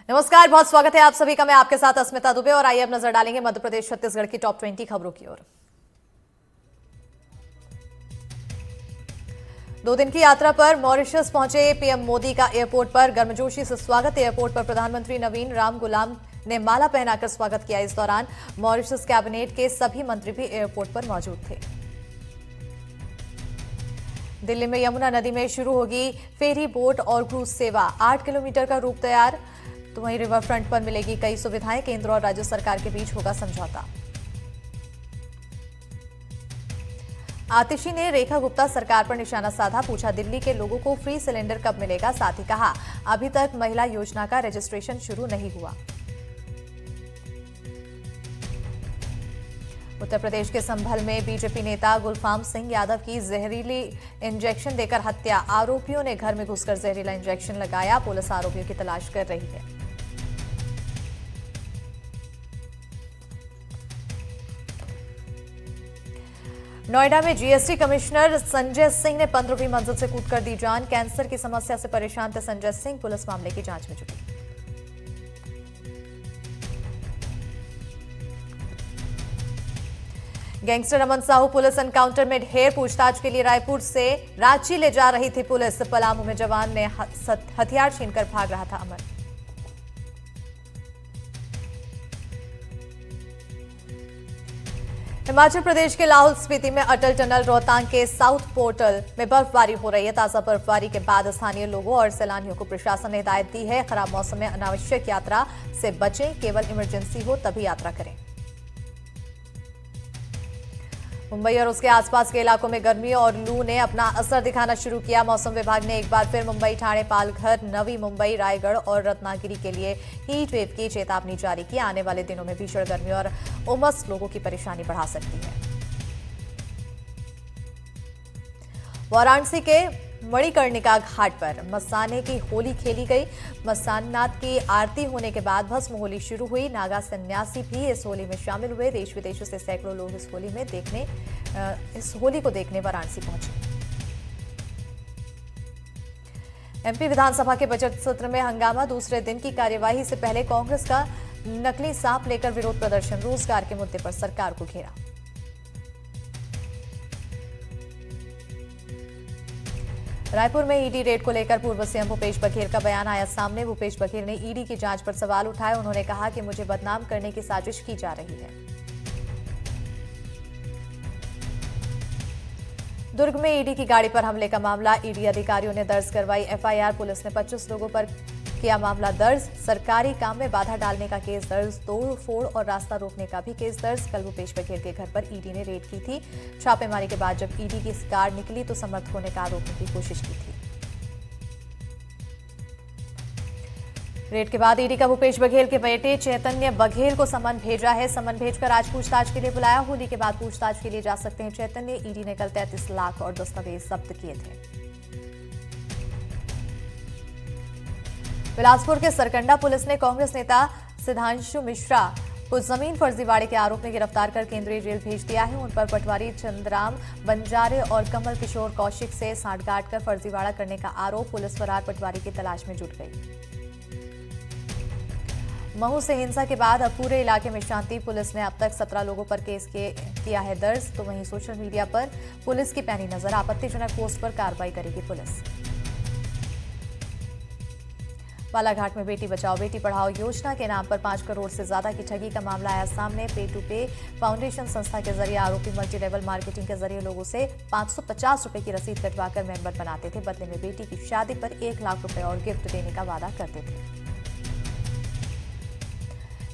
नमस्कार, बहुत स्वागत है आप सभी का। मैं आपके साथ अस्मिता दुबे और आइए अब नजर डालेंगे मध्य प्रदेश छत्तीसगढ़ की टॉप 20 खबरों की ओर। 2 दिन की यात्रा पर मॉरिशस पहुंचे पीएम मोदी का एयरपोर्ट पर गर्मजोशी से स्वागत। एयरपोर्ट पर प्रधानमंत्री नवीन राम गुलाम ने माला पहनाकर स्वागत किया। इस दौरान मॉरिशस कैबिनेट के सभी मंत्री भी एयरपोर्ट पर मौजूद थे। दिल्ली में यमुना नदी में शुरू होगी फेरी बोट और क्रूज सेवा। 8 किलोमीटर का रूट तैयार। तो वहीं रिवर फ्रंट पर मिलेगी कई सुविधाएं। केंद्र और राज्य सरकार के बीच होगा समझौता। आतिशी ने रेखा गुप्ता सरकार पर निशाना साधा। पूछा, दिल्ली के लोगों को फ्री सिलेंडर कब मिलेगा। साथ ही कहा, अभी तक महिला योजना का रजिस्ट्रेशन शुरू नहीं हुआ। उत्तर प्रदेश के संभल में बीजेपी नेता गुलफाम सिंह यादव की जहरीली इंजेक्शन देकर हत्या। आरोपियों ने घर में घुसकर जहरीला इंजेक्शन लगाया। पुलिस आरोपियों की तलाश कर रही है। नोएडा में जीएसटी कमिश्नर संजय सिंह ने 15वीं मंजिल से कूदकर दी जान। कैंसर की समस्या से परेशान थे संजय सिंह। पुलिस मामले की जांच में जुटी। गैंगस्टर अमन साहू पुलिस एनकाउंटर में ढेर। पूछताछ के लिए रायपुर से रांची ले जा रही थी पुलिस। पलामू में जवान ने हथियार छीनकर भाग रहा था अमन। हिमाचल प्रदेश के लाहौल स्पीति में अटल टनल रोहतांग के साउथ पोर्टल में बर्फबारी हो रही है। ताजा बर्फबारी के बाद स्थानीय लोगों और सैलानियों को प्रशासन ने हिदायत दी है, खराब मौसम में अनावश्यक यात्रा से बचें। केवल इमरजेंसी हो तभी यात्रा करें। मुंबई और उसके आसपास के इलाकों में गर्मी और लू ने अपना असर दिखाना शुरू किया। मौसम विभाग ने एक बार फिर मुंबई, ठाणे, पालघर, नवी मुंबई, रायगढ़ और रत्नागिरी के लिए हीट वेव की चेतावनी जारी की। आने वाले दिनों में भीषण गर्मी और उमस लोगों की परेशानी बढ़ा सकती है। वाराणसी के मणिकर्णिका घाट पर मस्ताने की होली खेली गई। मस्ताननाथ की आरती होने के बाद भस्म होली शुरू हुई। नागा सन्यासी भी इस होली में शामिल हुए। देश विदेशों से सैकड़ों लोग इस होली को देखने वाराणसी पहुंचे। एमपी विधानसभा के बजट सत्र में हंगामा। दूसरे दिन की कार्यवाही से पहले कांग्रेस का नकली सांप लेकर विरोध प्रदर्शन। रोजगार के मुद्दे पर सरकार को घेरा। रायपुर में ईडी रेड को लेकर पूर्व सीएम भूपेश बघेल का बयान आया सामने। भूपेश बघेल ने ईडी की जांच पर सवाल उठाए। उन्होंने कहा कि मुझे बदनाम करने की साजिश की जा रही है। दुर्ग में ईडी की गाड़ी पर हमले का मामला। ईडी अधिकारियों ने दर्ज करवाई एफआईआर। पुलिस ने 25 लोगों पर किया मामला दर्ज। सरकारी काम में बाधा डालने का केस दर्ज। तोड़ फोड़ और रास्ता रोकने का भी केस दर्ज। कल भूपेश बघेल के घर पर ईडी ने रेड की थी। छापेमारी के बाद जब ईडी की कार निकली तो समर्थ होने का आरोप की कोशिश की थी। रेड के बाद ईडी का भूपेश बघेल के बेटे चैतन्य बघेल को समन भेजा है। समन भेजकर आज पूछताछ के लिए बुलाया। होली के बाद पूछताछ के लिए जा सकते हैं चैतन्य। ईडी ने कल 33 लाख और दस्तावेज जब्त किए थे। बिलासपुर के सरकंडा पुलिस ने कांग्रेस नेता सिद्धांशु मिश्रा को जमीन फर्जीवाड़े के आरोप में गिरफ्तार कर केंद्रीय जेल भेज दिया है। उन पर पटवारी चंद्राम बंजारे और कमल किशोर कौशिक से सांठगांठ कर फर्जीवाड़ा करने का आरोप। पुलिस फरार पटवारी की तलाश में जुट गई। महू से हिंसा के बाद अब पूरे इलाके में शांति। पुलिस ने अब तक 17 लोगों पर केस किया है दर्ज। तो वहीं सोशल मीडिया पर पुलिस की पैनी नजर। आपत्तिजनक पोस्ट पर कार्रवाई करेगी पुलिस। बालाघाट में बेटी बचाओ बेटी पढ़ाओ योजना के नाम पर 5 करोड़ से ज्यादा की ठगी का मामला आया सामने। पे टू पे फाउंडेशन संस्था के जरिए आरोपी मल्टी लेवल मार्केटिंग के जरिए लोगों से 550 रुपए की रसीद कटवाकर मेंबर बनाते थे। बदले में बेटी की शादी पर 1 लाख रुपए और गिफ्ट देने का वादा करते थे।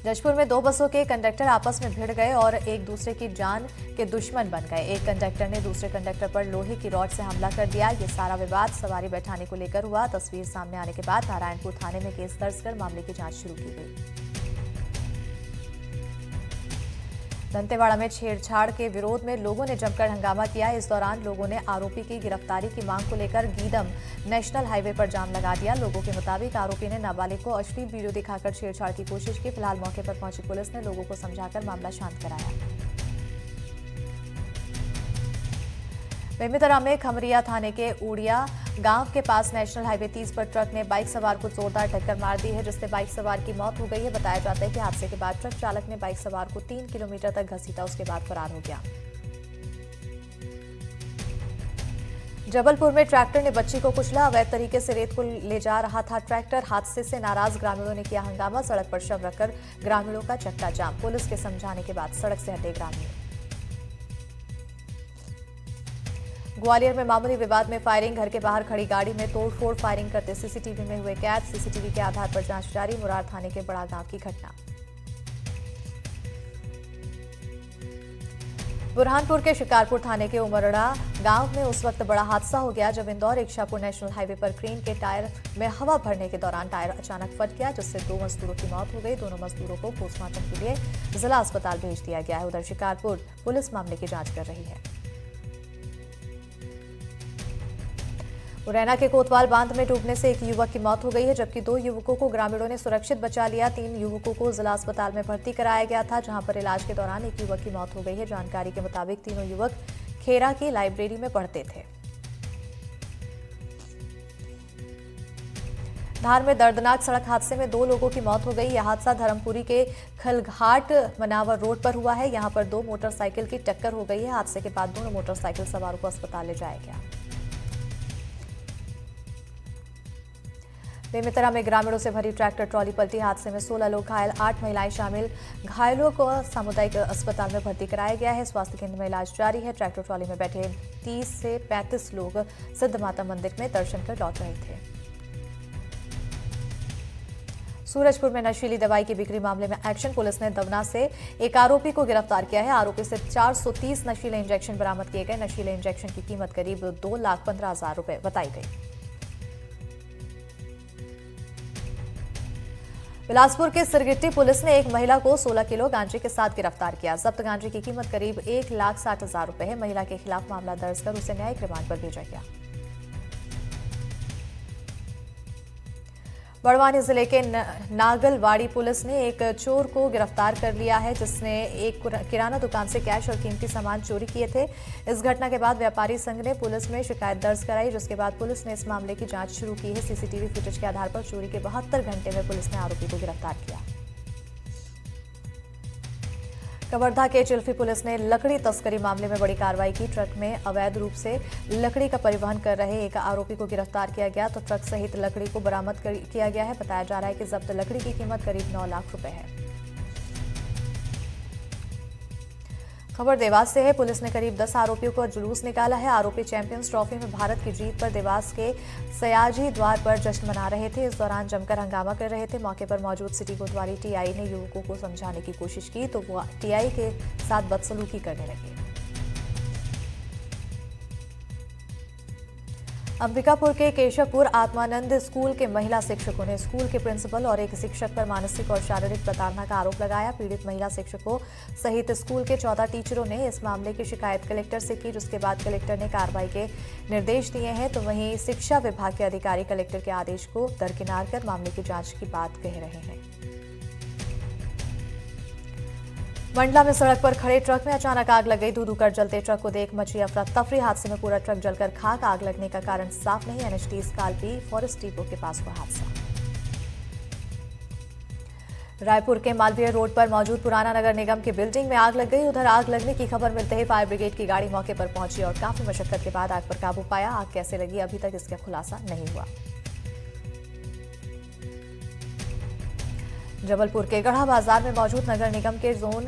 जशपुर में 2 बसों के कंडक्टर आपस में भिड़ गए और एक दूसरे की जान के दुश्मन बन गए। एक कंडक्टर ने दूसरे कंडक्टर पर लोहे की रॉड से हमला कर दिया। ये सारा विवाद सवारी बैठाने को लेकर हुआ। तस्वीर सामने आने के बाद नारायणपुर थाने में केस दर्ज कर मामले की जांच शुरू की गई। दंतेवाड़ा में छेड़छाड़ के विरोध में लोगों ने जमकर हंगामा किया। इस दौरान लोगों ने आरोपी की गिरफ्तारी की मांग को लेकर गीदम नेशनल हाईवे पर जाम लगा दिया। लोगों के मुताबिक आरोपी ने नाबालिग को अश्लील वीडियो दिखाकर छेड़छाड़ की कोशिश की। फिलहाल मौके पर पहुंची पुलिस ने लोगों को समझाकर मामला शांत कराया। बेमेतरा में खमरिया थाने के उड़िया गांव के पास नेशनल हाईवे 30 पर ट्रक ने बाइक सवार को जोरदार टक्कर मार दी है, जिससे बाइक सवार की मौत हो गई है। बताया जाता है कि हादसे के बाद ट्रक चालक ने बाइक सवार को 3 किलोमीटर तक घसीटा, उसके बाद फरार हो गया। जबलपुर में ट्रैक्टर ने बच्ची को कुचला। अवैध तरीके से रेत को ले जा रहा था ट्रैक्टर। हादसे से नाराज ग्रामीणों ने किया हंगामा। सड़क पर शव रखकर ग्रामीणों का चक्का जाम। पुलिस के समझाने के बाद सड़क से हटे ग्रामीण। ग्वालियर में मामूली विवाद में फायरिंग। घर के बाहर खड़ी गाड़ी में तोड़फोड़, फायरिंग करते सीसीटीवी में हुए कैद। सीसीटीवी के आधार पर जांच जारी। मुरार थाने के बड़ा गांव की घटना। बुरहानपुर के शिकारपुर थाने के उमरड़ा गांव में उस वक्त बड़ा हादसा हो गया जब इंदौर इच्छापुर नेशनल हाईवे पर क्रेन के टायर में हवा भरने के दौरान टायर अचानक फट गया, जिससे 2 मजदूरों की मौत हो गई। दोनों मजदूरों को पोस्टमार्टम के लिए जिला अस्पताल भेज दिया गया है। उधर शिकारपुर पुलिस मामले की जांच कर रही है। मुरैना के कोतवाल बांध में डूबने से एक युवक की मौत हो गई है, जबकि 2 युवकों को ग्रामीणों ने सुरक्षित बचा लिया। 3 युवकों को जिला अस्पताल में भर्ती कराया गया था, जहां पर इलाज के दौरान एक युवक की मौत हो गई है। जानकारी के मुताबिक तीनों युवक खेरा की लाइब्रेरी में पढ़ते थे। धार में दर्दनाक सड़क हादसे में 2 लोगों की मौत हो गई। यह हादसा धर्मपुरी के खलघाट मनावर रोड पर हुआ है। यहां पर 2 मोटरसाइकिल की टक्कर हो गई है। हादसे के बाद दोनों मोटरसाइकिल सवारों को अस्पताल ले जाया गया। बेमेतरा में ग्रामीणों से भरी ट्रैक्टर ट्रॉली पलटी। हादसे में 16 लोग घायल, 8 महिलाएं शामिल। घायलों को सामुदायिक अस्पताल में भर्ती कराया गया है। स्वास्थ्य केंद्र में इलाज जारी है। ट्रैक्टर ट्रॉली में बैठे 30 से 35 लोग सिद्ध माता मंदिर में दर्शन कर लौट रहे थे। सूरजपुर में नशीली दवाई की बिक्री मामले में एक्शन। पुलिस ने दवना से एक आरोपी को गिरफ्तार किया है। आरोपी से 430 नशीले इंजेक्शन बरामद किए गए। नशीले इंजेक्शन की कीमत करीब 2,15,000 रुपए बताई गई। बिलासपुर के सिरगिट्टी पुलिस ने एक महिला को 16 किलो गांजे के साथ गिरफ्तार किया। जब्त गांजे की कीमत करीब 1,60,000 रुपए है। महिला के खिलाफ मामला दर्ज कर उसे न्यायिक रिमांड पर भेजा गया। बड़वानी जिले के नागलवाड़ी पुलिस ने एक चोर को गिरफ्तार कर लिया है, जिसने एक किराना दुकान से कैश और कीमती सामान चोरी किए थे। इस घटना के बाद व्यापारी संघ ने पुलिस में शिकायत दर्ज कराई, जिसके बाद पुलिस ने इस मामले की जांच शुरू की है। सीसीटीवी फुटेज के आधार पर चोरी के 72 घंटे में पुलिस ने आरोपी को गिरफ्तार किया। कवर्धा के चिल्फी पुलिस ने लकड़ी तस्करी मामले में बड़ी कार्रवाई की। ट्रक में अवैध रूप से लकड़ी का परिवहन कर रहे एक आरोपी को गिरफ्तार किया गया, तो ट्रक सहित लकड़ी को बरामद किया गया है। बताया जा रहा है कि जब्त लकड़ी की कीमत करीब 9 लाख रुपए है। खबर देवास से है। पुलिस ने करीब 10 आरोपियों को जुलूस निकाला है। आरोपी चैंपियंस ट्रॉफी में भारत की जीत पर देवास के सयाजी द्वार पर जश्न मना रहे थे। इस दौरान जमकर हंगामा कर रहे थे। मौके पर मौजूद सिटी कोतवाली टीआई ने युवकों को समझाने की कोशिश की, तो वो टीआई के साथ बदसलूकी करने लगे। अंबिकापुर के केशवपुर आत्मानंद स्कूल के महिला शिक्षकों ने स्कूल के प्रिंसिपल और एक शिक्षक पर मानसिक और शारीरिक प्रताड़ना का आरोप लगाया। पीड़ित महिला शिक्षकों सहित स्कूल के 14 टीचरों ने इस मामले की शिकायत कलेक्टर से की, जिसके बाद कलेक्टर ने कार्रवाई के निर्देश दिए हैं। तो वहीं शिक्षा विभाग के अधिकारी कलेक्टर के आदेश को दरकिनार कर मामले की जांच की बात कह रहे हैं। मंडला में सड़क पर खड़े ट्रक में अचानक आग लग गई। धू-धू कर जलते ट्रक को देख मची अफरा तफरी। हादसे में पूरा ट्रक जलकर खाक। आग लगने का कारण साफ नहीं। एनएचटी स्काल्पी फॉरेस्ट डिपो के पास हुआ हादसा। रायपुर के मालवीय रोड पर मौजूद पुराना नगर निगम की बिल्डिंग में आग लग गई। उधर आग लगने की खबर मिलते ही फायर ब्रिगेड की गाड़ी मौके पर पहुंची और काफी मशक्कत के बाद आग पर काबू पाया। आग कैसे लगी अभी तक इसका खुलासा नहीं हुआ। जबलपुर के गढ़ा बाजार में मौजूद नगर निगम के जोन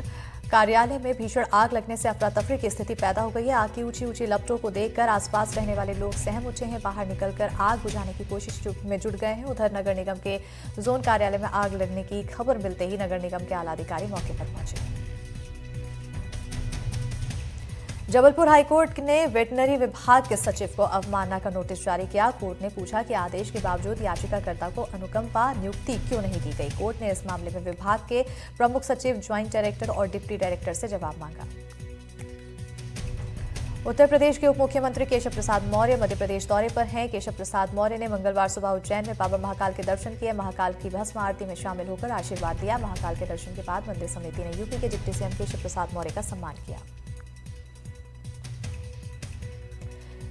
कार्यालय में भीषण आग लगने से अफरा तफरी की स्थिति पैदा हो गई है। आग की ऊंची ऊंची लपटों को देखकर आसपास रहने वाले लोग सहम उठे हैं। बाहर निकलकर आग बुझाने की कोशिश में जुट गए हैं। उधर नगर निगम के जोन कार्यालय में आग लगने की खबर मिलते ही नगर निगम के आला अधिकारी मौके पर पहुंचे। जबलपुर हाईकोर्ट ने वेटनरी विभाग के सचिव को अवमानना का नोटिस जारी किया। कोर्ट ने पूछा कि आदेश के बावजूद याचिकाकर्ता को अनुकंपा नियुक्ति क्यों नहीं दी गई। कोर्ट ने इस मामले में विभाग के प्रमुख सचिव, ज्वाइंट डायरेक्टर और डिप्टी डायरेक्टर से जवाब मांगा। उत्तर प्रदेश के उप मुख्यमंत्री केशव प्रसाद मौर्य मध्य प्रदेश दौरे पर हैं। केशव प्रसाद मौर्य ने मंगलवार सुबह उज्जैन में बाबा महाकाल के दर्शन किए। महाकाल की भस्म आरती में शामिल होकर आशीर्वाद दिया। महाकाल के दर्शन के बाद मंदिर समिति ने यूपी के डिप्टी सीएम केशव प्रसाद मौर्य का सम्मान किया।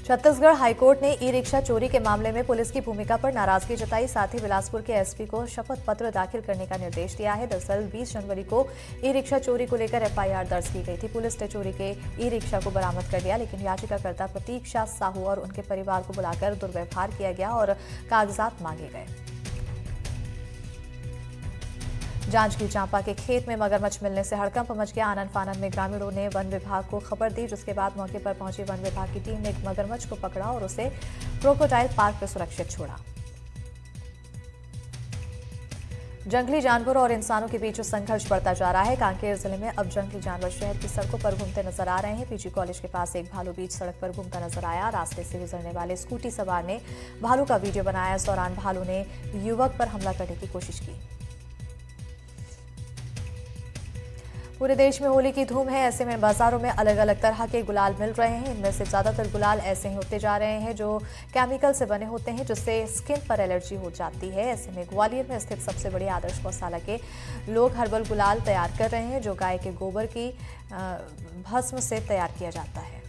छत्तीसगढ़ हाईकोर्ट ने ई रिक्शा चोरी के मामले में पुलिस की भूमिका पर नाराजगी जताई। साथ ही बिलासपुर के एसपी को शपथ पत्र दाखिल करने का निर्देश दिया है। दरअसल 20 जनवरी को ई रिक्शा चोरी को लेकर एफआईआर दर्ज की गई थी। पुलिस ने चोरी के ई रिक्शा को बरामद कर लिया, लेकिन याचिकाकर्ता प्रतीक्षा साहू और उनके परिवार को बुलाकर दुर्व्यवहार किया गया और कागजात मांगे गए। जांजगीर चांपा के खेत में मगरमच्छ मिलने से हड़कंप मच गया। आनन फानन में ग्रामीणों ने वन विभाग को खबर दी, जिसके बाद मौके पर पहुंची वन विभाग की टीम ने एक मगरमच्छ को पकड़ा और उसे क्रोकोडाइल पार्क में सुरक्षित छोड़ा। जंगली जानवरों और इंसानों के बीच संघर्ष बढ़ता जा रहा है। कांकेर जिले में अब जंगली जानवर शहर की सड़कों पर घूमते नजर आ रहे हैं। पीजी कॉलेज के पास एक भालू बीच सड़क पर घूमता नजर आया। रास्ते से गुजरने वाले स्कूटी सवार ने भालू का वीडियो बनाया। इस दौरान भालू ने युवक पर हमला करने की कोशिश की। पूरे देश में होली की धूम है। ऐसे में बाजारों में अलग अलग तरह के गुलाल मिल रहे हैं। इनमें से ज्यादातर गुलाल ऐसे ही होते जा रहे हैं जो केमिकल से बने होते हैं, जिससे स्किन पर एलर्जी हो जाती है। ऐसे में ग्वालियर में स्थित सबसे बड़ी आदर्श गौशाला के लोग हर्बल गुलाल तैयार कर रहे हैं, जो गाय के गोबर की भस्म से तैयार किया जाता है।